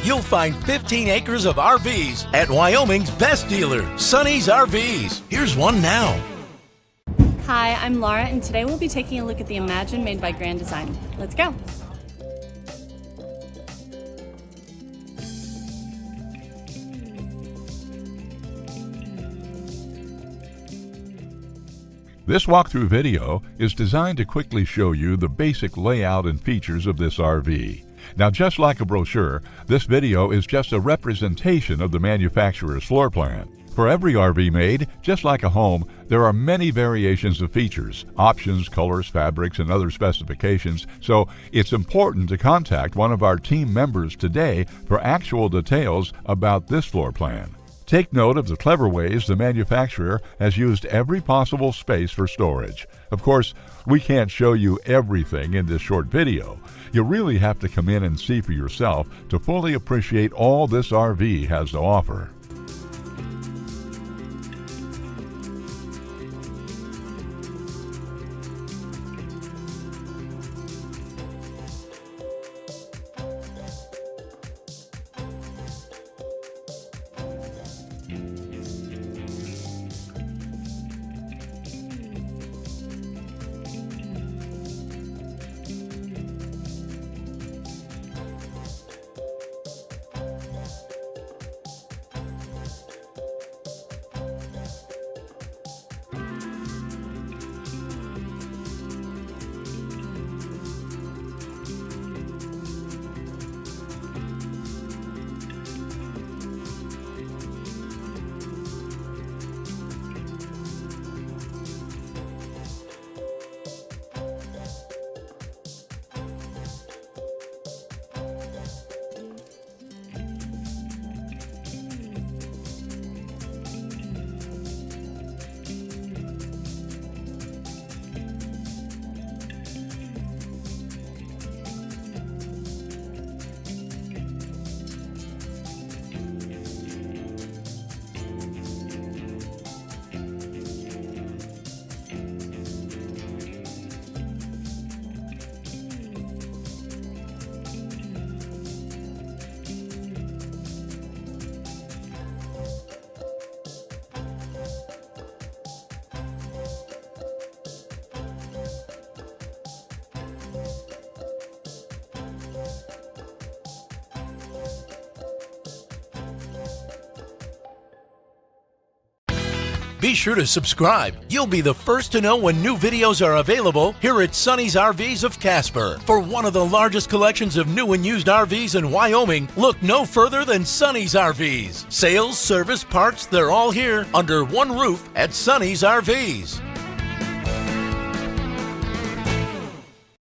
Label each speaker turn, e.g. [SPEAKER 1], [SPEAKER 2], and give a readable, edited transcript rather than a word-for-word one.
[SPEAKER 1] you'll find 15 acres of RVs at Wyoming's best dealer, Sonny's RVs. Here's one now.
[SPEAKER 2] Hi, I'm Laura, and today we'll be taking a look at the Imagine made by Grand Design. Let's go.
[SPEAKER 3] This walkthrough video is designed to quickly show you the basic layout and features of this RV. Now, just like a brochure, this video is just a representation of the manufacturer's floor plan. For every RV made, just like a home, there are many variations of features, options, colors, fabrics, and other specifications, so it's important to contact one of our team members today for actual details about this floor plan. Take note of the clever ways the manufacturer has used every possible space for storage. Of course, we can't show you everything in this short video. You really have to come in and see for yourself to fully appreciate all this RV has to offer.
[SPEAKER 1] Be sure to subscribe. You'll be the first to know when new videos are available here at Sonny's RVs of Casper. For one of the largest collections of new and used RVs in Wyoming, look no further than Sonny's RVs. Sales, service, parts, they're all here under one roof at Sonny's RVs.